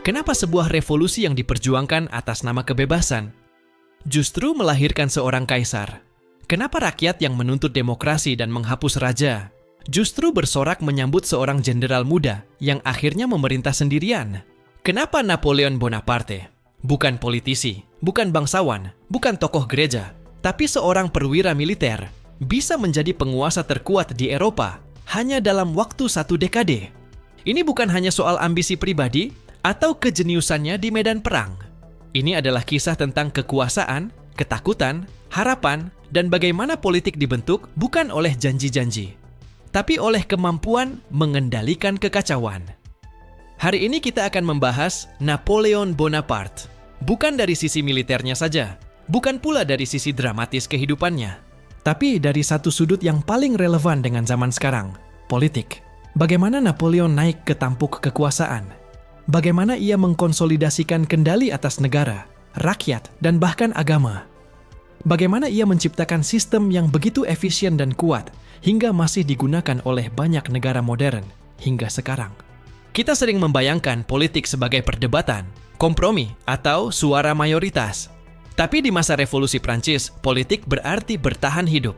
Kenapa sebuah revolusi yang diperjuangkan atas nama kebebasan justru melahirkan seorang kaisar? Kenapa rakyat yang menuntut demokrasi dan menghapus raja justru bersorak menyambut seorang jenderal muda yang akhirnya memerintah sendirian? Kenapa Napoleon Bonaparte, bukan politisi, bukan bangsawan, bukan tokoh gereja, tapi seorang perwira militer, bisa menjadi penguasa terkuat di Eropa hanya dalam waktu 1 dekade? Ini bukan hanya soal ambisi pribadi atau kejeniusannya di medan perang. Ini adalah kisah tentang kekuasaan, ketakutan, harapan, dan bagaimana politik dibentuk bukan oleh janji-janji, tapi oleh kemampuan mengendalikan kekacauan. Hari ini kita akan membahas Napoleon Bonaparte, bukan dari sisi militernya saja, bukan pula dari sisi dramatis kehidupannya, tapi dari satu sudut yang paling relevan dengan zaman sekarang, politik. Bagaimana Napoleon naik ke tampuk kekuasaan? Bagaimana ia mengkonsolidasikan kendali atas negara, rakyat, dan bahkan agama? Bagaimana ia menciptakan sistem yang begitu efisien dan kuat hingga masih digunakan oleh banyak negara modern hingga sekarang? Kita sering membayangkan politik sebagai perdebatan, kompromi, atau suara mayoritas. Tapi di masa Revolusi Prancis, politik berarti bertahan hidup.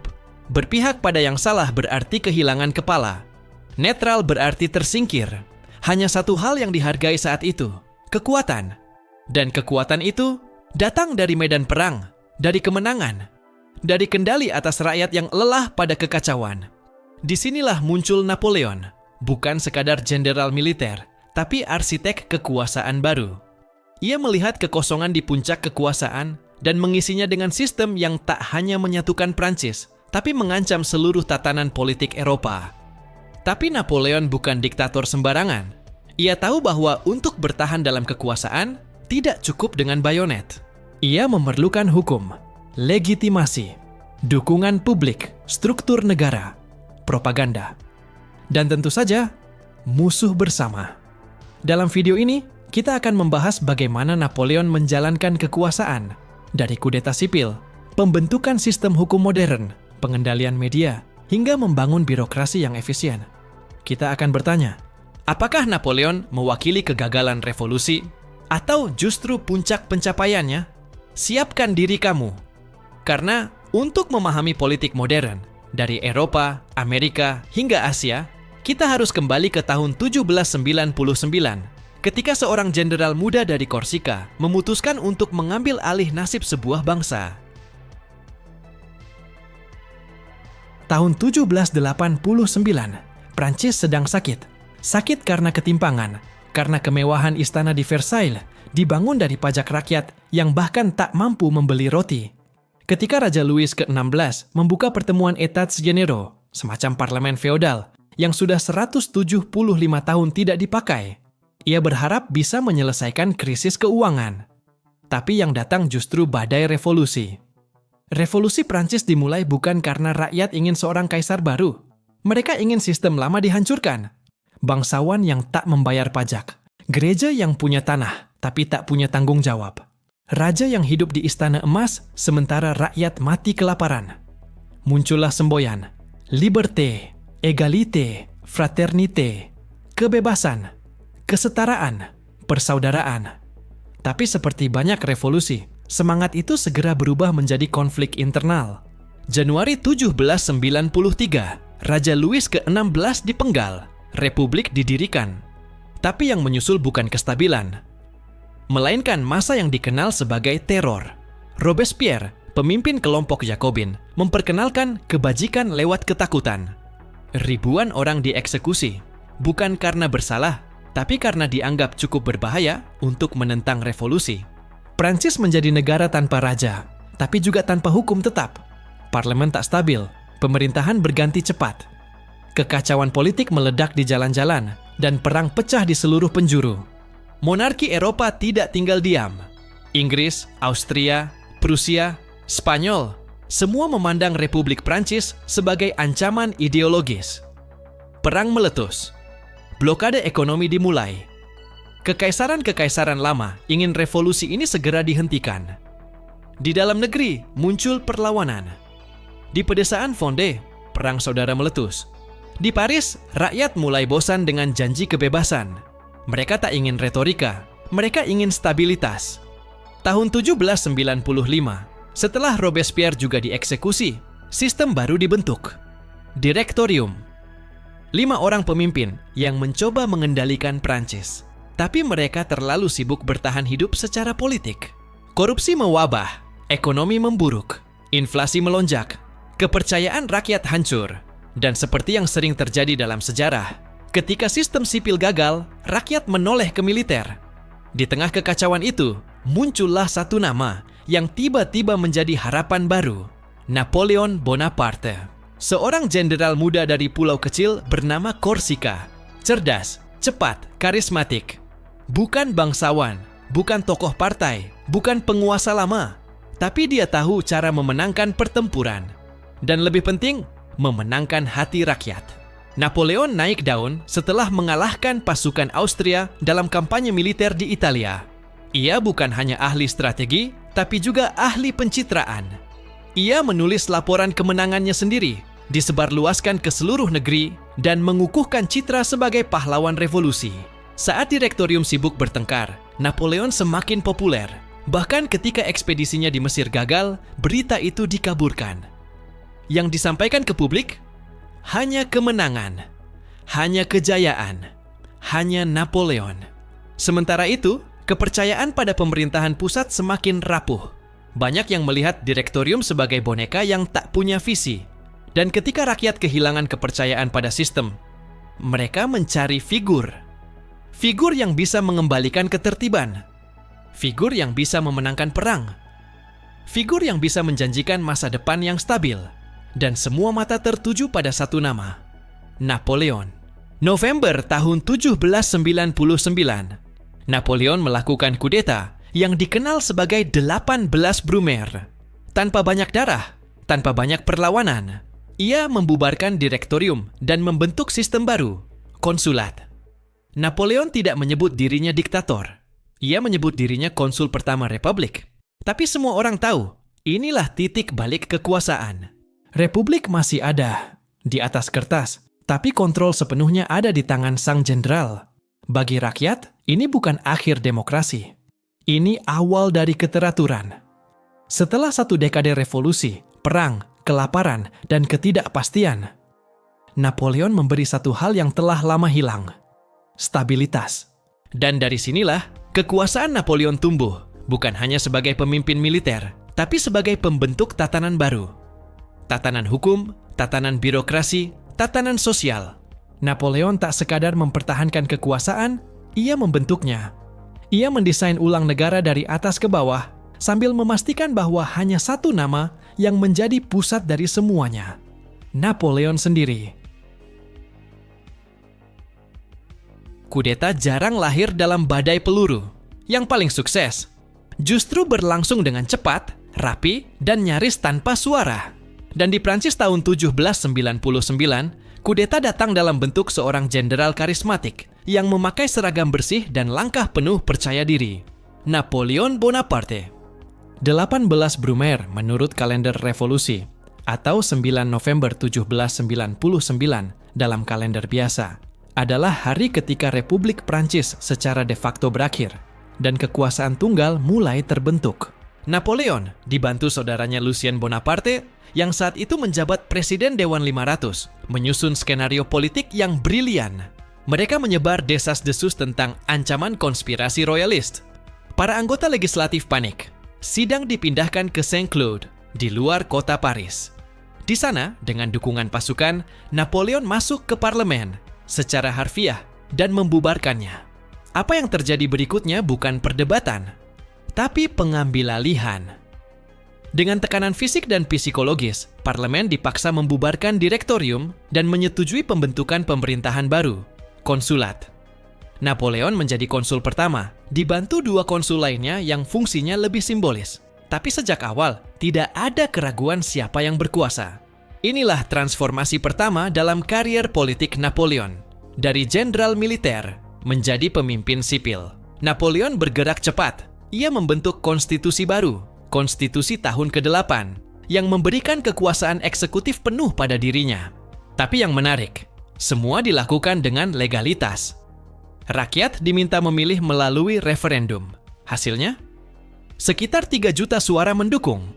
Berpihak pada yang salah berarti kehilangan kepala. Netral berarti tersingkir. Hanya satu hal yang dihargai saat itu, kekuatan. Dan kekuatan itu datang dari medan perang, dari kemenangan, dari kendali atas rakyat yang lelah pada kekacauan. Disinilah muncul Napoleon, bukan sekadar jenderal militer, tapi arsitek kekuasaan baru. Ia melihat kekosongan di puncak kekuasaan dan mengisinya dengan sistem yang tak hanya menyatukan Prancis, tapi mengancam seluruh tatanan politik Eropa. Tapi Napoleon bukan diktator sembarangan. Ia tahu bahwa untuk bertahan dalam kekuasaan, tidak cukup dengan bayonet. Ia memerlukan hukum, legitimasi, dukungan publik, struktur negara, propaganda, dan tentu saja, musuh bersama. Dalam video ini, kita akan membahas bagaimana Napoleon menjalankan kekuasaan, dari kudeta sipil, pembentukan sistem hukum modern, pengendalian media, hingga membangun birokrasi yang efisien. Kita akan bertanya, apakah Napoleon mewakili kegagalan revolusi atau justru puncak pencapaiannya? Siapkan diri kamu. Karena untuk memahami politik modern dari Eropa, Amerika, hingga Asia, kita harus kembali ke tahun 1799 ketika seorang jenderal muda dari Korsika memutuskan untuk mengambil alih nasib sebuah bangsa. Tahun 1789, Prancis sedang sakit. Sakit karena ketimpangan, karena kemewahan istana di Versailles dibangun dari pajak rakyat yang bahkan tak mampu membeli roti. Ketika Raja Louis ke-16 membuka pertemuan Etats Généraux, semacam parlemen feodal, yang sudah 175 tahun tidak dipakai, ia berharap bisa menyelesaikan krisis keuangan. Tapi yang datang justru badai revolusi. Revolusi Prancis dimulai bukan karena rakyat ingin seorang kaisar baru. Mereka ingin sistem lama dihancurkan. Bangsawan yang tak membayar pajak. Gereja yang punya tanah, tapi tak punya tanggung jawab. Raja yang hidup di istana emas, sementara rakyat mati kelaparan. Muncullah semboyan. Liberté, égalité, fraternité. Kebebasan, kesetaraan, persaudaraan. Tapi seperti banyak revolusi, semangat itu segera berubah menjadi konflik internal. Januari 1793, Raja Louis ke-16 dipenggal, Republik didirikan. Tapi yang menyusul bukan kestabilan, melainkan masa yang dikenal sebagai teror. Robespierre, pemimpin kelompok Jacobin, memperkenalkan kebajikan lewat ketakutan. Ribuan orang dieksekusi, bukan karena bersalah, tapi karena dianggap cukup berbahaya untuk menentang revolusi. Prancis menjadi negara tanpa raja, tapi juga tanpa hukum tetap. Parlemen tak stabil, pemerintahan berganti cepat. Kekacauan politik meledak di jalan-jalan, dan perang pecah di seluruh penjuru. Monarki Eropa tidak tinggal diam. Inggris, Austria, Prusia, Spanyol, semua memandang Republik Prancis sebagai ancaman ideologis. Perang meletus. Blokade ekonomi dimulai. Kekaisaran-kekaisaran lama ingin revolusi ini segera dihentikan. Di dalam negeri muncul perlawanan. Di pedesaan Vendée, perang saudara meletus. Di Paris, rakyat mulai bosan dengan janji kebebasan. Mereka tak ingin retorika, Mereka ingin stabilitas. Tahun 1795, setelah Robespierre juga dieksekusi, sistem baru dibentuk. Direktorium. 5 orang pemimpin yang mencoba mengendalikan Prancis. Tapi mereka terlalu sibuk bertahan hidup secara politik. Korupsi mewabah, ekonomi memburuk, inflasi melonjak, kepercayaan rakyat hancur. Dan seperti yang sering terjadi dalam sejarah, ketika sistem sipil gagal, rakyat menoleh ke militer. Di tengah kekacauan itu, muncullah satu nama yang tiba-tiba menjadi harapan baru, Napoleon Bonaparte. Seorang jenderal muda dari pulau kecil bernama Korsika. Cerdas, cepat, karismatik. Bukan bangsawan, bukan tokoh partai, bukan penguasa lama. Tapi dia tahu cara memenangkan pertempuran. Dan lebih penting, memenangkan hati rakyat. Napoleon naik daun setelah mengalahkan pasukan Austria dalam kampanye militer di Italia. Ia bukan hanya ahli strategi, tapi juga ahli pencitraan. Ia menulis laporan kemenangannya sendiri, disebarluaskan ke seluruh negeri, dan mengukuhkan citra sebagai pahlawan revolusi. Saat direktorium sibuk bertengkar, Napoleon semakin populer. Bahkan ketika ekspedisinya di Mesir gagal, berita itu dikaburkan. Yang disampaikan ke publik hanya kemenangan, hanya kejayaan, hanya Napoleon. Sementara itu, kepercayaan pada pemerintahan pusat semakin rapuh. Banyak yang melihat direktorium sebagai boneka yang tak punya visi. Dan ketika rakyat kehilangan kepercayaan pada sistem, mereka mencari figur. Figur yang bisa mengembalikan ketertiban. Figur yang bisa memenangkan perang. Figur yang bisa menjanjikan masa depan yang stabil. Dan semua mata tertuju pada satu nama, Napoleon. November tahun 1799, Napoleon melakukan kudeta yang dikenal sebagai 18 Brumaire. Tanpa banyak darah, tanpa banyak perlawanan, ia membubarkan direktorium dan membentuk sistem baru, konsulat. Napoleon tidak menyebut dirinya diktator. Ia menyebut dirinya konsul pertama Republik. Tapi semua orang tahu, inilah titik balik kekuasaan. Republik masih ada di atas kertas, tapi kontrol sepenuhnya ada di tangan sang jenderal. Bagi rakyat, ini bukan akhir demokrasi. Ini awal dari keteraturan. Setelah satu dekade revolusi, perang, kelaparan, dan ketidakpastian, Napoleon memberi satu hal yang telah lama hilang, stabilitas. Dan dari sinilah kekuasaan Napoleon tumbuh, bukan hanya sebagai pemimpin militer, tapi sebagai pembentuk tatanan baru. Tatanan hukum, tatanan birokrasi, tatanan sosial. Napoleon tak sekadar mempertahankan kekuasaan, ia membentuknya. Ia mendesain ulang negara dari atas ke bawah, sambil memastikan bahwa hanya satu nama yang menjadi pusat dari semuanya, Napoleon sendiri. Kudeta jarang lahir dalam badai peluru. Yang paling sukses justru berlangsung dengan cepat, rapi, dan nyaris tanpa suara. Dan di Prancis tahun 1799, kudeta datang dalam bentuk seorang jenderal karismatik yang memakai seragam bersih dan langkah penuh percaya diri, Napoleon Bonaparte. 18 Brumaire menurut kalender revolusi, atau 9 November 1799 dalam kalender biasa, adalah hari ketika Republik Prancis secara de facto berakhir dan kekuasaan tunggal mulai terbentuk. Napoleon dibantu saudaranya Lucien Bonaparte yang saat itu menjabat Presiden Dewan 500, menyusun skenario politik yang brilian. Mereka menyebar desas-desus tentang ancaman konspirasi royalist. Para anggota legislatif panik. Sidang dipindahkan ke Saint-Cloud, di luar kota Paris. Di sana, dengan dukungan pasukan, Napoleon masuk ke parlemen secara harfiah dan membubarkannya. Apa yang terjadi berikutnya bukan perdebatan, tapi pengambilalihan. Dengan tekanan fisik dan psikologis, parlemen dipaksa membubarkan direktorium dan menyetujui pembentukan pemerintahan baru, konsulat. Napoleon menjadi konsul pertama, dibantu 2 konsul lainnya yang fungsinya lebih simbolis. Tapi sejak awal, tidak ada keraguan siapa yang berkuasa. Inilah transformasi pertama dalam karier politik Napoleon. Dari jenderal militer menjadi pemimpin sipil. Napoleon bergerak cepat. Ia membentuk konstitusi baru, konstitusi tahun ke-8, yang memberikan kekuasaan eksekutif penuh pada dirinya. Tapi yang menarik, semua dilakukan dengan legalitas. Rakyat diminta memilih melalui referendum. Hasilnya, sekitar 3 juta suara mendukung.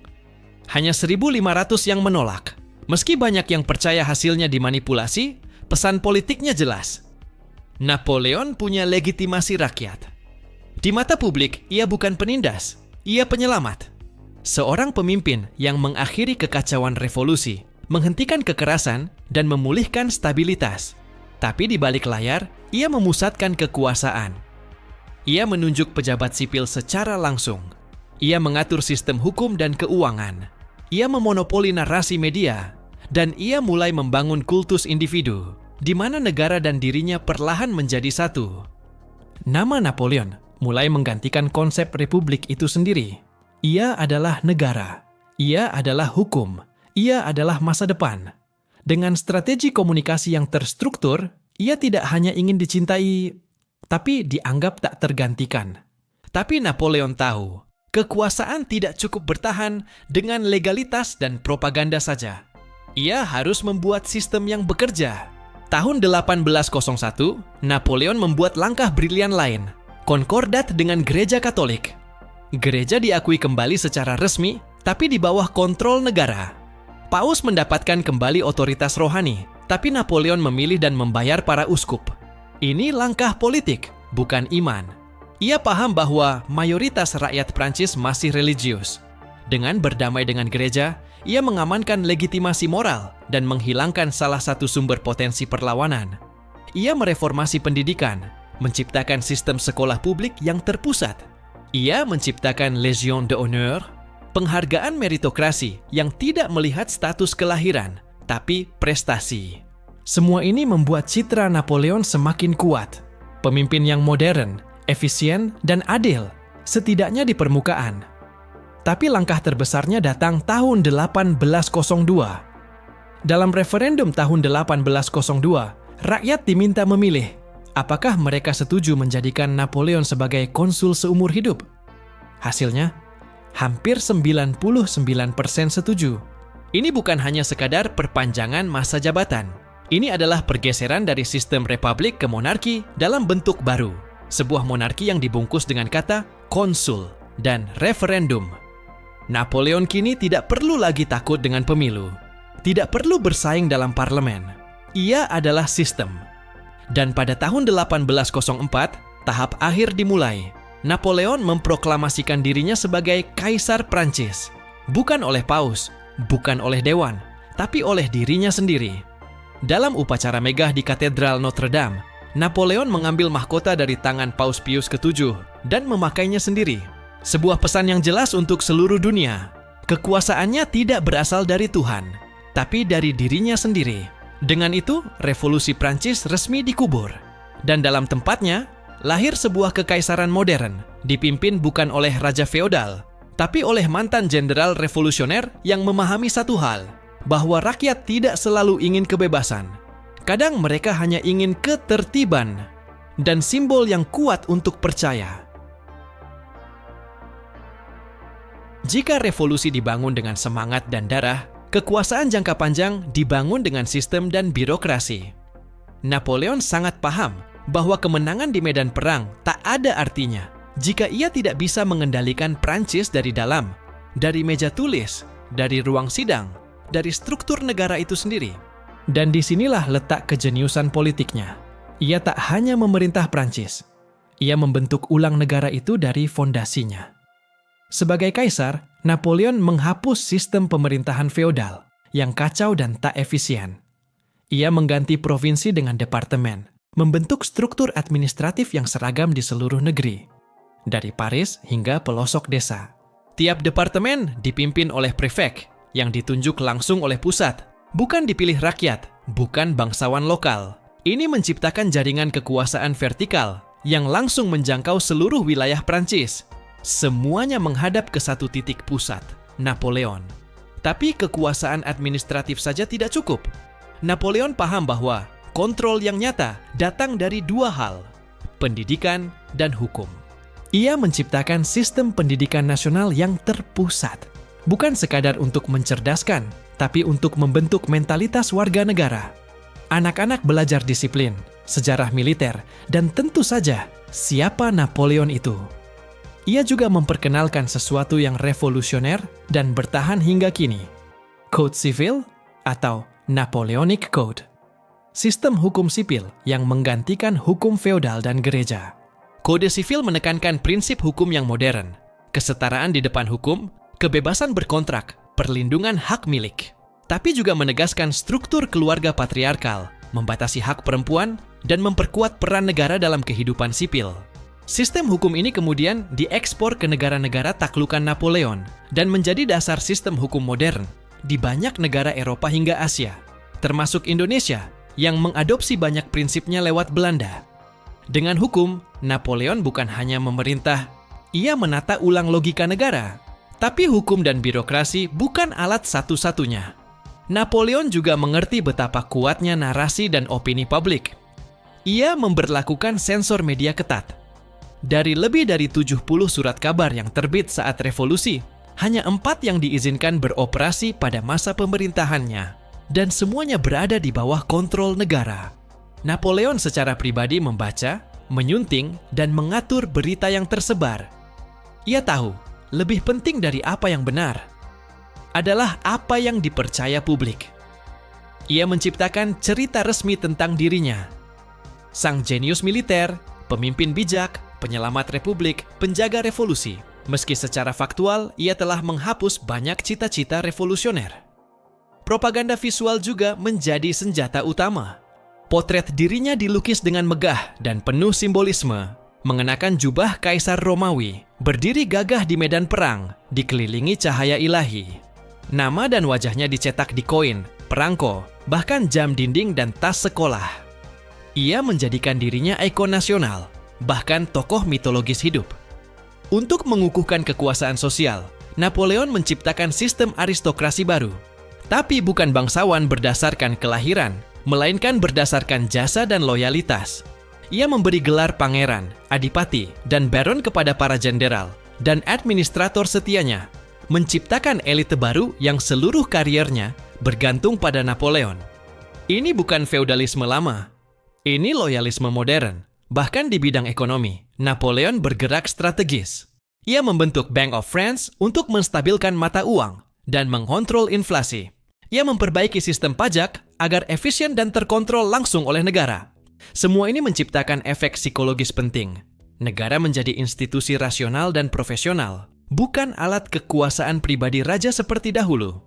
Hanya 1.500 yang menolak. Meski banyak yang percaya hasilnya dimanipulasi, pesan politiknya jelas. Napoleon punya legitimasi rakyat. Di mata publik, ia bukan penindas, ia penyelamat. Seorang pemimpin yang mengakhiri kekacauan revolusi, menghentikan kekerasan, dan memulihkan stabilitas. Tapi di balik layar, ia memusatkan kekuasaan. Ia menunjuk pejabat sipil secara langsung. Ia mengatur sistem hukum dan keuangan. Ia memonopoli narasi media. Dan ia mulai membangun kultus individu, di mana negara dan dirinya perlahan menjadi satu. Nama Napoleon mulai menggantikan konsep republik itu sendiri. Ia adalah negara. Ia adalah hukum. Ia adalah masa depan. Dengan strategi komunikasi yang terstruktur, ia tidak hanya ingin dicintai, tapi dianggap tak tergantikan. Tapi Napoleon tahu, kekuasaan tidak cukup bertahan dengan legalitas dan propaganda saja. Ia harus membuat sistem yang bekerja. Tahun 1801, Napoleon membuat langkah brilian lain, konkordat dengan Gereja Katolik. Gereja diakui kembali secara resmi, tapi di bawah kontrol negara. Paus mendapatkan kembali otoritas rohani, tapi Napoleon memilih dan membayar para uskup. Ini langkah politik, bukan iman. Ia paham bahwa mayoritas rakyat Prancis masih religius. Dengan berdamai dengan gereja, ia mengamankan legitimasi moral dan menghilangkan salah satu sumber potensi perlawanan. Ia mereformasi pendidikan, menciptakan sistem sekolah publik yang terpusat. Ia menciptakan Légion d'honneur, penghargaan meritokrasi yang tidak melihat status kelahiran, tapi prestasi. Semua ini membuat citra Napoleon semakin kuat. Pemimpin yang modern, efisien, dan adil, setidaknya di permukaan. Tapi langkah terbesarnya datang tahun 1802. Dalam referendum tahun 1802, rakyat diminta memilih apakah mereka setuju menjadikan Napoleon sebagai konsul seumur hidup. Hasilnya, hampir 99% setuju. Ini bukan hanya sekadar perpanjangan masa jabatan. Ini adalah pergeseran dari sistem republik ke monarki dalam bentuk baru. Sebuah monarki yang dibungkus dengan kata konsul dan referendum. Napoleon kini tidak perlu lagi takut dengan pemilu. Tidak perlu bersaing dalam parlemen. Ia adalah sistem. Dan pada tahun 1804, tahap akhir dimulai. Napoleon memproklamasikan dirinya sebagai Kaisar Prancis. Bukan oleh Paus, bukan oleh Dewan, tapi oleh dirinya sendiri. Dalam upacara megah di Katedral Notre Dame, Napoleon mengambil mahkota dari tangan Paus Pius ke-7 dan memakainya sendiri. Sebuah pesan yang jelas untuk seluruh dunia. Kekuasaannya tidak berasal dari Tuhan, tapi dari dirinya sendiri. Dengan itu, revolusi Prancis resmi dikubur. Dan dalam tempatnya, lahir sebuah kekaisaran modern, dipimpin bukan oleh raja feodal, tapi oleh mantan jenderal revolusioner yang memahami satu hal, bahwa rakyat tidak selalu ingin kebebasan. Kadang mereka hanya ingin ketertiban dan simbol yang kuat untuk percaya. Jika revolusi dibangun dengan semangat dan darah, kekuasaan jangka panjang dibangun dengan sistem dan birokrasi. Napoleon sangat paham bahwa kemenangan di medan perang tak ada artinya jika ia tidak bisa mengendalikan Prancis dari dalam, dari meja tulis, dari ruang sidang, dari struktur negara itu sendiri. Dan disinilah letak kejeniusan politiknya. Ia tak hanya memerintah Prancis, ia membentuk ulang negara itu dari fondasinya. Sebagai kaisar, Napoleon menghapus sistem pemerintahan feodal yang kacau dan tak efisien. Ia mengganti provinsi dengan departemen, membentuk struktur administratif yang seragam di seluruh negeri, dari Paris hingga pelosok desa. Tiap departemen dipimpin oleh prefek yang ditunjuk langsung oleh pusat, bukan dipilih rakyat, bukan bangsawan lokal. Ini menciptakan jaringan kekuasaan vertikal yang langsung menjangkau seluruh wilayah Prancis. Semuanya menghadap ke satu titik pusat, Napoleon. Tapi kekuasaan administratif saja tidak cukup. Napoleon paham bahwa kontrol yang nyata datang dari dua hal, pendidikan dan hukum. Ia menciptakan sistem pendidikan nasional yang terpusat, bukan sekadar untuk mencerdaskan, tapi untuk membentuk mentalitas warga negara. Anak-anak belajar disiplin, sejarah militer, dan tentu saja siapa Napoleon itu. Ia juga memperkenalkan sesuatu yang revolusioner dan bertahan hingga kini, Code Civil atau Napoleonic Code. Sistem hukum sipil yang menggantikan hukum feodal dan gereja. Kode sivil menekankan prinsip hukum yang modern, kesetaraan di depan hukum, kebebasan berkontrak, perlindungan hak milik. Tapi juga menegaskan struktur keluarga patriarkal, membatasi hak perempuan, dan memperkuat peran negara dalam kehidupan sipil. Sistem hukum ini kemudian diekspor ke negara-negara taklukan Napoleon dan menjadi dasar sistem hukum modern di banyak negara Eropa hingga Asia, termasuk Indonesia yang mengadopsi banyak prinsipnya lewat Belanda. Dengan hukum, Napoleon bukan hanya memerintah, ia menata ulang logika negara. Tapi hukum dan birokrasi bukan alat satu-satunya. Napoleon juga mengerti betapa kuatnya narasi dan opini publik. Ia memberlakukan sensor media ketat. Dari lebih dari 70 surat kabar yang terbit saat revolusi, hanya 4 yang diizinkan beroperasi pada masa pemerintahannya. Dan semuanya berada di bawah kontrol negara. Napoleon secara pribadi membaca, menyunting, dan mengatur berita yang tersebar. Ia tahu, lebih penting dari apa yang benar adalah apa yang dipercaya publik. Ia menciptakan cerita resmi tentang dirinya. Sang jenius militer, pemimpin bijak, penyelamat republik, penjaga revolusi. Meski secara faktual, ia telah menghapus banyak cita-cita revolusioner. Propaganda visual juga menjadi senjata utama. Potret dirinya dilukis dengan megah dan penuh simbolisme, mengenakan jubah Kaisar Romawi, berdiri gagah di medan perang, dikelilingi cahaya ilahi. Nama dan wajahnya dicetak di koin, perangko, bahkan jam dinding dan tas sekolah. Ia menjadikan dirinya ikon nasional, bahkan tokoh mitologis hidup. Untuk mengukuhkan kekuasaan sosial, Napoleon menciptakan sistem aristokrasi baru. Tapi bukan bangsawan berdasarkan kelahiran, melainkan berdasarkan jasa dan loyalitas. Ia memberi gelar pangeran, adipati, dan baron kepada para jenderal dan administrator setianya, menciptakan elite baru yang seluruh kariernya bergantung pada Napoleon. Ini bukan feudalisme lama, ini loyalisme modern. Bahkan di bidang ekonomi, Napoleon bergerak strategis. Ia membentuk Bank of France untuk menstabilkan mata uang dan mengontrol inflasi. Ia memperbaiki sistem pajak agar efisien dan terkontrol langsung oleh negara. Semua ini menciptakan efek psikologis penting. Negara menjadi institusi rasional dan profesional, bukan alat kekuasaan pribadi raja seperti dahulu.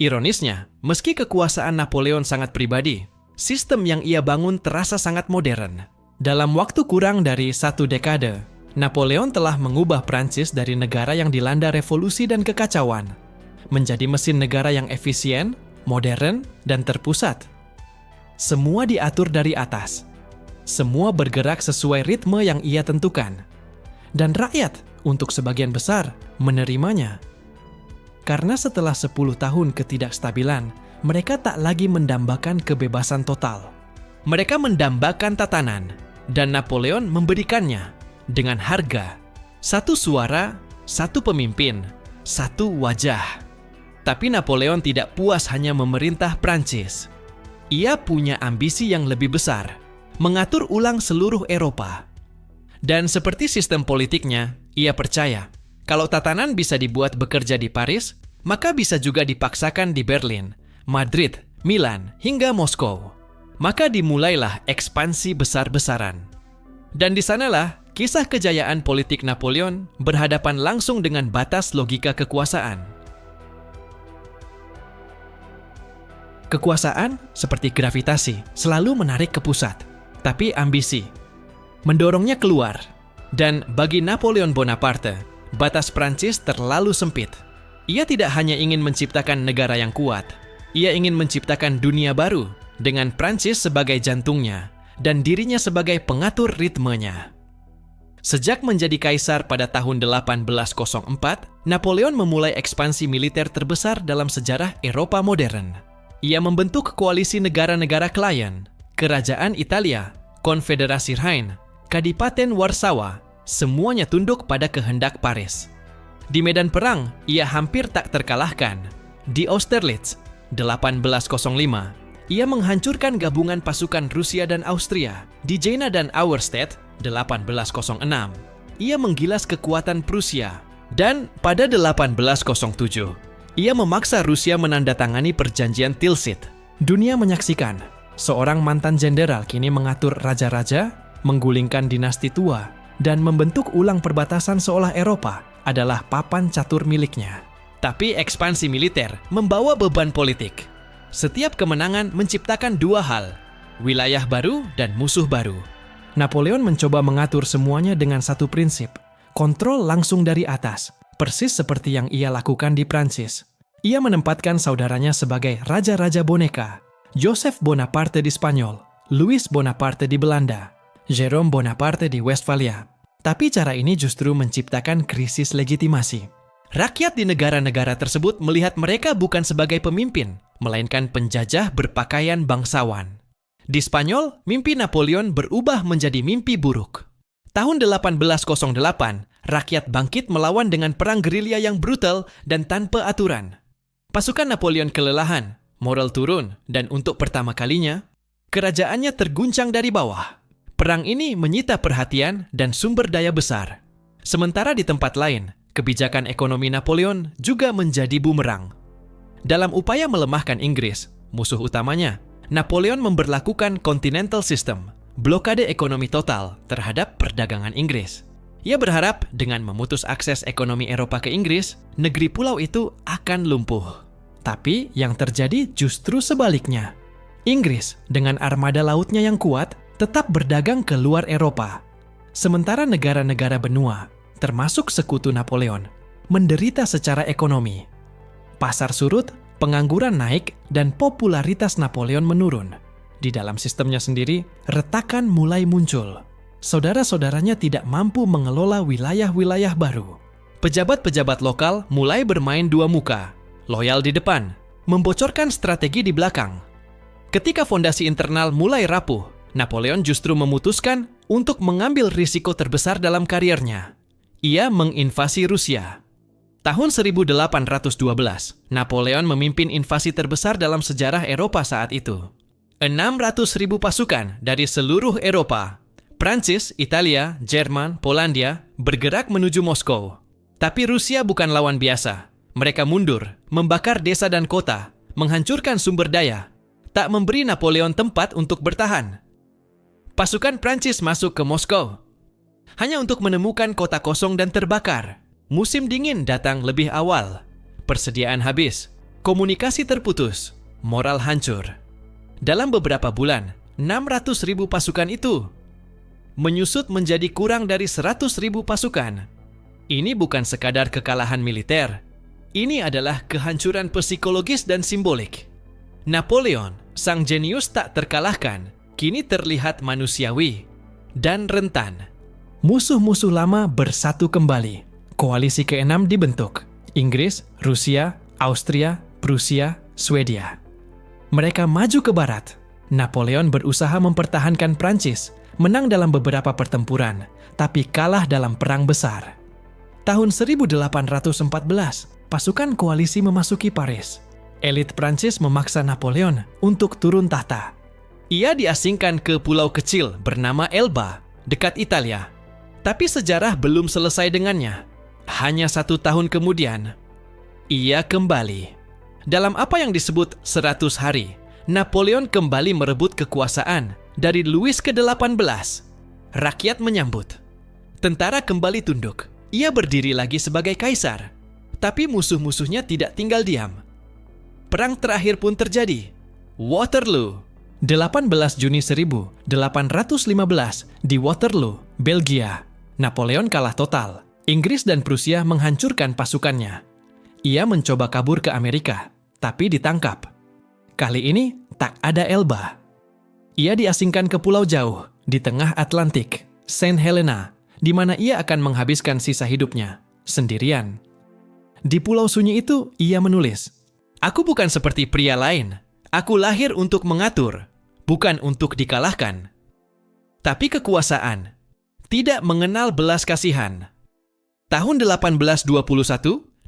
Ironisnya, meski kekuasaan Napoleon sangat pribadi, sistem yang ia bangun terasa sangat modern. Dalam waktu kurang dari 1 dekade, Napoleon telah mengubah Prancis dari negara yang dilanda revolusi dan kekacauan menjadi mesin negara yang efisien, modern, dan terpusat. Semua diatur dari atas. Semua bergerak sesuai ritme yang ia tentukan. Dan rakyat, untuk sebagian besar, menerimanya. Karena setelah 10 tahun ketidakstabilan, mereka tak lagi mendambakan kebebasan total. Mereka mendambakan tatanan, dan Napoleon memberikannya dengan harga. 1 suara, 1 pemimpin, 1 wajah. Tapi Napoleon tidak puas hanya memerintah Prancis. Ia punya ambisi yang lebih besar, mengatur ulang seluruh Eropa. Dan seperti sistem politiknya, ia percaya, kalau tatanan bisa dibuat bekerja di Paris, maka bisa juga dipaksakan di Berlin, Madrid, Milan, hingga Moskow. Maka dimulailah ekspansi besar-besaran. Dan di sanalah kisah kejayaan politik Napoleon berhadapan langsung dengan batas logika kekuasaan. Kekuasaan, seperti gravitasi, selalu menarik ke pusat, tapi ambisi mendorongnya keluar. Dan bagi Napoleon Bonaparte, batas Prancis terlalu sempit. Ia tidak hanya ingin menciptakan negara yang kuat, ia ingin menciptakan dunia baru dengan Prancis sebagai jantungnya dan dirinya sebagai pengatur ritmenya. Sejak menjadi kaisar pada tahun 1804, Napoleon memulai ekspansi militer terbesar dalam sejarah Eropa modern. Ia membentuk koalisi negara-negara klien, Kerajaan Italia, Konfederasi Rhine, Kadipaten Warsawa, semuanya tunduk pada kehendak Paris. Di medan perang, ia hampir tak terkalahkan. Di Austerlitz, 1805, Ia menghancurkan gabungan pasukan Rusia dan Austria di Jena dan Auerstedt 1806. Ia menggilas kekuatan Prusia dan pada 1807 ia memaksa Rusia menandatangani perjanjian Tilsit. Dunia menyaksikan seorang mantan jenderal kini mengatur raja-raja, menggulingkan dinasti tua, dan membentuk ulang perbatasan seolah Eropa adalah papan catur miliknya. Tapi ekspansi militer membawa beban politik. Setiap kemenangan menciptakan dua hal, wilayah baru dan musuh baru. Napoleon mencoba mengatur semuanya dengan satu prinsip, kontrol langsung dari atas, persis seperti yang ia lakukan di Prancis. Ia menempatkan saudaranya sebagai raja-raja boneka, Joseph Bonaparte di Spanyol, Louis Bonaparte di Belanda, Jerome Bonaparte di Westphalia. Tapi cara ini justru menciptakan krisis legitimasi. Rakyat di negara-negara tersebut melihat mereka bukan sebagai pemimpin, melainkan penjajah berpakaian bangsawan. Di Spanyol, mimpi Napoleon berubah menjadi mimpi buruk. Tahun 1808, rakyat bangkit melawan dengan perang gerilya yang brutal dan tanpa aturan. Pasukan Napoleon kelelahan, moral turun, dan untuk pertama kalinya, kerajaannya terguncang dari bawah. Perang ini menyita perhatian dan sumber daya besar. Sementara di tempat lain, kebijakan ekonomi Napoleon juga menjadi bumerang. Dalam upaya melemahkan Inggris, musuh utamanya, Napoleon memberlakukan Continental System, blokade ekonomi total terhadap perdagangan Inggris. Ia berharap dengan memutus akses ekonomi Eropa ke Inggris, negeri pulau itu akan lumpuh. Tapi yang terjadi justru sebaliknya. Inggris dengan armada lautnya yang kuat tetap berdagang ke luar Eropa. Sementara negara-negara benua, termasuk sekutu Napoleon, menderita secara ekonomi. Pasar surut, pengangguran naik, dan popularitas Napoleon menurun. Di dalam sistemnya sendiri, retakan mulai muncul. Saudara-saudaranya tidak mampu mengelola wilayah-wilayah baru. Pejabat-pejabat lokal mulai bermain dua muka, loyal di depan, membocorkan strategi di belakang. Ketika fondasi internal mulai rapuh, Napoleon justru memutuskan untuk mengambil risiko terbesar dalam kariernya. Ia menginvasi Rusia. Tahun 1812, Napoleon memimpin invasi terbesar dalam sejarah Eropa saat itu. 600.000 pasukan dari seluruh Eropa, Prancis, Italia, Jerman, Polandia, bergerak menuju Moskow. Tapi Rusia bukan lawan biasa. Mereka mundur, membakar desa dan kota, menghancurkan sumber daya, tak memberi Napoleon tempat untuk bertahan. Pasukan Prancis masuk ke Moskow hanya untuk menemukan kota kosong dan terbakar. Musim dingin datang lebih awal. Persediaan habis, komunikasi terputus, moral hancur. Dalam beberapa bulan, 600.000 pasukan itu menyusut menjadi kurang dari 100.000 pasukan. Ini bukan sekadar kekalahan militer. Ini adalah kehancuran psikologis dan simbolik. Napoleon, sang jenius tak terkalahkan, kini terlihat manusiawi dan rentan. Musuh-musuh lama bersatu kembali. Koalisi ke-6 dibentuk. Inggris, Rusia, Austria, Prusia, Swedia. Mereka maju ke barat. Napoleon berusaha mempertahankan Prancis, menang dalam beberapa pertempuran, tapi kalah dalam perang besar. Tahun 1814, pasukan koalisi memasuki Paris. Elit Prancis memaksa Napoleon untuk turun tahta. Ia diasingkan ke pulau kecil bernama Elba, dekat Italia. Tapi sejarah belum selesai dengannya. Hanya 1 tahun kemudian, ia kembali. Dalam apa yang disebut 100 hari, Napoleon kembali merebut kekuasaan dari Louis ke-18. Rakyat menyambut. Tentara kembali tunduk. Ia berdiri lagi sebagai kaisar. Tapi musuh-musuhnya tidak tinggal diam. Perang terakhir pun terjadi. Waterloo. 18 Juni 1815 di Waterloo, Belgia. Napoleon kalah total. Inggris dan Prusia menghancurkan pasukannya. Ia mencoba kabur ke Amerika, tapi ditangkap. Kali ini tak ada Elba. Ia diasingkan ke pulau jauh di tengah Atlantik, Saint Helena, di mana ia akan menghabiskan sisa hidupnya sendirian. Di pulau sunyi itu, ia menulis, "Aku bukan seperti pria lain. Aku lahir untuk mengatur, bukan untuk dikalahkan." Tapi kekuasaan tidak mengenal belas kasihan. Tahun 1821,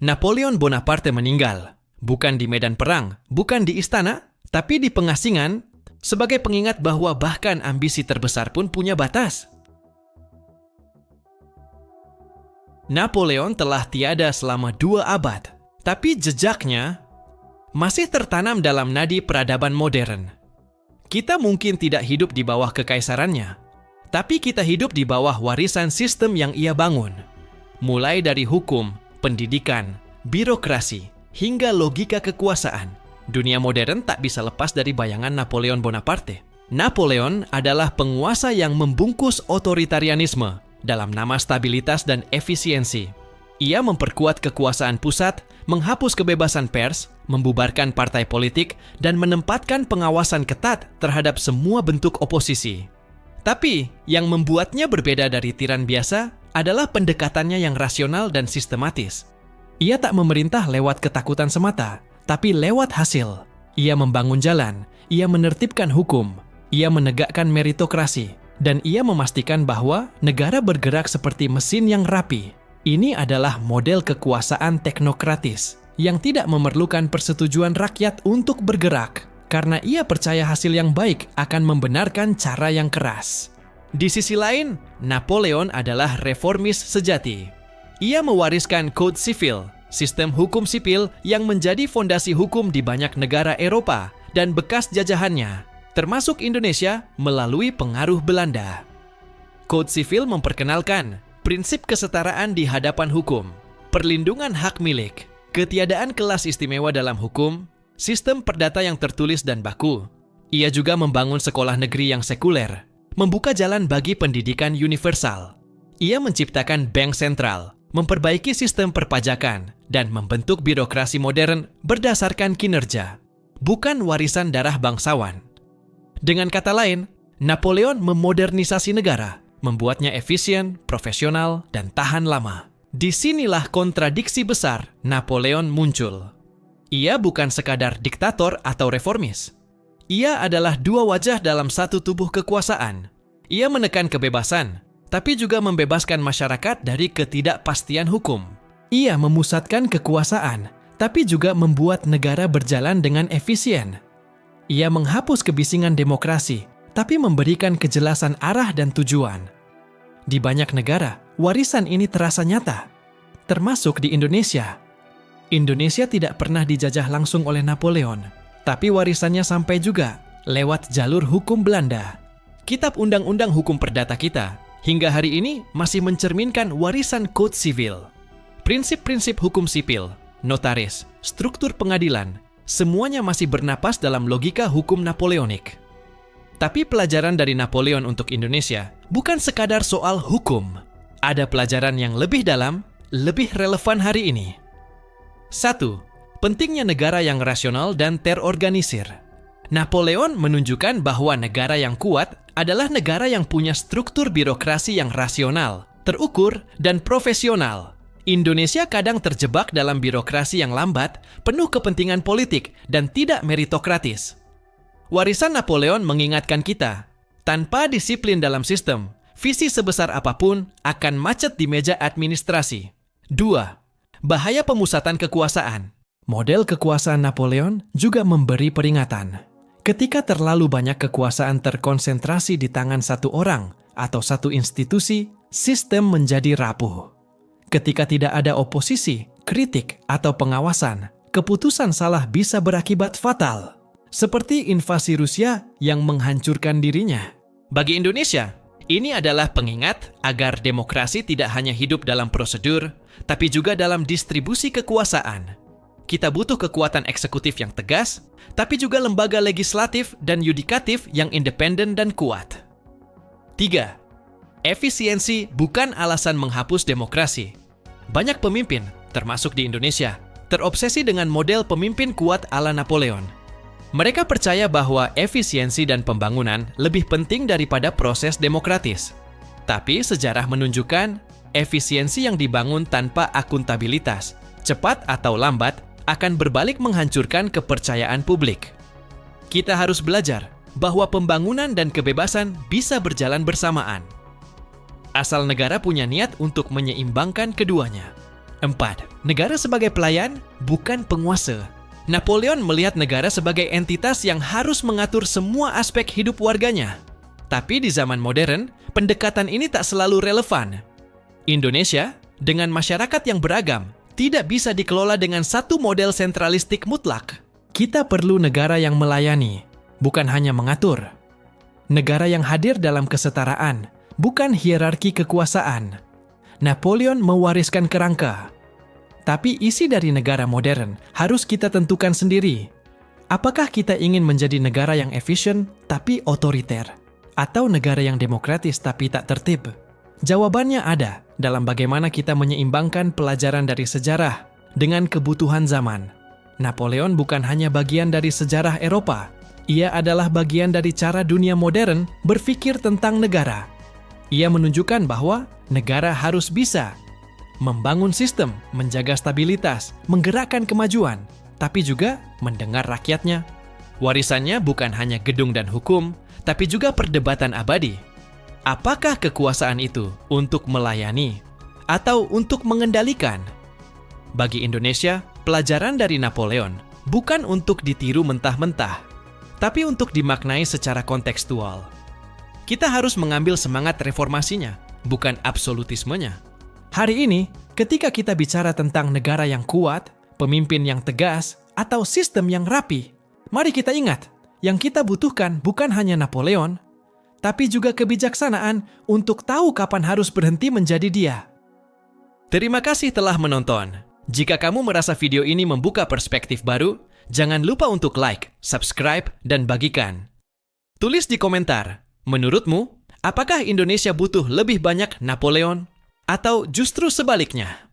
Napoleon Bonaparte meninggal. Bukan di medan perang, bukan di istana, Tapi di pengasingan, sebagai pengingat bahwa bahkan ambisi terbesar pun punya batas. Napoleon telah tiada selama 2 abad, tapi jejaknya masih tertanam dalam nadi peradaban modern. Kita mungkin tidak hidup di bawah kekaisarannya, tapi kita hidup di bawah warisan sistem yang ia bangun. Mulai dari hukum, pendidikan, birokrasi, hingga logika kekuasaan. Dunia modern tak bisa lepas dari bayangan Napoleon Bonaparte. Napoleon adalah penguasa yang membungkus otoritarianisme dalam nama stabilitas dan efisiensi. Ia memperkuat kekuasaan pusat, menghapus kebebasan pers, membubarkan partai politik, dan menempatkan pengawasan ketat terhadap semua bentuk oposisi. Tapi, yang membuatnya berbeda dari tiran biasa adalah pendekatannya yang rasional dan sistematis. Ia tak memerintah lewat ketakutan semata, tapi lewat hasil. Ia membangun jalan, ia menertibkan hukum, ia menegakkan meritokrasi, dan ia memastikan bahwa negara bergerak seperti mesin yang rapi. Ini adalah model kekuasaan teknokratis yang tidak memerlukan persetujuan rakyat untuk bergerak, karena ia percaya hasil yang baik akan membenarkan cara yang keras. Di sisi lain, Napoleon adalah reformis sejati. Ia mewariskan Code Sivil, sistem hukum sipil yang menjadi fondasi hukum di banyak negara Eropa dan bekas jajahannya, termasuk Indonesia melalui pengaruh Belanda. Code Sivil memperkenalkan prinsip kesetaraan di hadapan hukum, perlindungan hak milik, ketiadaan kelas istimewa dalam hukum, sistem perdata yang tertulis dan baku. Ia juga membangun sekolah negeri yang sekuler, membuka jalan bagi pendidikan universal. Ia menciptakan bank sentral, memperbaiki sistem perpajakan, dan membentuk birokrasi modern berdasarkan kinerja, bukan warisan darah bangsawan. Dengan kata lain, Napoleon memodernisasi negara, membuatnya efisien, profesional, dan tahan lama. Disinilah kontradiksi besar Napoleon muncul. Ia bukan sekadar diktator atau reformis. Ia adalah 2 wajah dalam satu tubuh kekuasaan. Ia menekan kebebasan, tapi juga membebaskan masyarakat dari ketidakpastian hukum. Ia memusatkan kekuasaan, tapi juga membuat negara berjalan dengan efisien. Ia menghapus kebisingan demokrasi, tapi memberikan kejelasan arah dan tujuan. Di banyak negara, warisan ini terasa nyata, termasuk di Indonesia. Indonesia tidak pernah dijajah langsung oleh Napoleon, tapi warisannya sampai juga lewat jalur hukum Belanda. Kitab Undang-Undang Hukum Perdata kita hingga hari ini masih mencerminkan warisan Code Sivil. Prinsip-prinsip hukum sipil, notaris, struktur pengadilan, semuanya masih bernapas dalam logika hukum Napoleonik. Tapi pelajaran dari Napoleon untuk Indonesia bukan sekadar soal hukum. Ada pelajaran yang lebih dalam, lebih relevan hari ini. 1. Pentingnya negara yang rasional dan terorganisir. Napoleon menunjukkan bahwa negara yang kuat adalah negara yang punya struktur birokrasi yang rasional, terukur, dan profesional. Indonesia kadang terjebak dalam birokrasi yang lambat, penuh kepentingan politik, dan tidak meritokratis. Warisan Napoleon mengingatkan kita, tanpa disiplin dalam sistem, visi sebesar apapun akan macet di meja administrasi. 2. Bahaya pemusatan kekuasaan. Model kekuasaan Napoleon juga memberi peringatan. Ketika terlalu banyak kekuasaan terkonsentrasi di tangan satu orang atau satu institusi, sistem menjadi rapuh. Ketika tidak ada oposisi, kritik, atau pengawasan, keputusan salah bisa berakibat fatal. Seperti invasi Rusia yang menghancurkan dirinya. Bagi Indonesia, ini adalah pengingat agar demokrasi tidak hanya hidup dalam prosedur, tapi juga dalam distribusi kekuasaan. Kita butuh kekuatan eksekutif yang tegas, tapi juga lembaga legislatif dan yudikatif yang independen dan kuat. 3. Efisiensi bukan alasan menghapus demokrasi. Banyak pemimpin, termasuk di Indonesia, terobsesi dengan model pemimpin kuat ala Napoleon. Mereka percaya bahwa efisiensi dan pembangunan lebih penting daripada proses demokratis. Tapi sejarah menunjukkan efisiensi yang dibangun tanpa akuntabilitas, cepat atau lambat, akan berbalik menghancurkan kepercayaan publik. Kita harus belajar bahwa pembangunan dan kebebasan bisa berjalan bersamaan. Asal negara punya niat untuk menyeimbangkan keduanya. 4. Negara sebagai pelayan, bukan penguasa. Napoleon melihat negara sebagai entitas yang harus mengatur semua aspek hidup warganya. Tapi di zaman modern, pendekatan ini tak selalu relevan. Indonesia, dengan masyarakat yang beragam, tidak bisa dikelola dengan satu model sentralistik mutlak. Kita perlu negara yang melayani, bukan hanya mengatur. Negara yang hadir dalam kesetaraan, bukan hierarki kekuasaan. Napoleon mewariskan kerangka. Tapi isi dari negara modern harus kita tentukan sendiri. Apakah kita ingin menjadi negara yang efisien tapi otoriter? Atau negara yang demokratis tapi tak tertib? Jawabannya ada dalam bagaimana kita menyeimbangkan pelajaran dari sejarah dengan kebutuhan zaman. Napoleon bukan hanya bagian dari sejarah Eropa. Ia adalah bagian dari cara dunia modern berpikir tentang negara. Ia menunjukkan bahwa negara harus bisa membangun sistem, menjaga stabilitas, menggerakkan kemajuan, tapi juga mendengar rakyatnya. Warisannya bukan hanya gedung dan hukum, tapi juga perdebatan abadi. Apakah kekuasaan itu untuk melayani atau untuk mengendalikan? Bagi Indonesia, pelajaran dari Napoleon bukan untuk ditiru mentah-mentah, tapi untuk dimaknai secara kontekstual. Kita harus mengambil semangat reformasinya, bukan absolutismenya. Hari ini, ketika kita bicara tentang negara yang kuat, pemimpin yang tegas, atau sistem yang rapi, mari kita ingat, yang kita butuhkan bukan hanya Napoleon, tapi juga kebijaksanaan untuk tahu kapan harus berhenti menjadi dia. Terima kasih telah menonton. Jika kamu merasa video ini membuka perspektif baru, jangan lupa untuk like, subscribe, dan bagikan. Tulis di komentar, menurutmu, apakah Indonesia butuh lebih banyak Napoleon? Atau justru sebaliknya?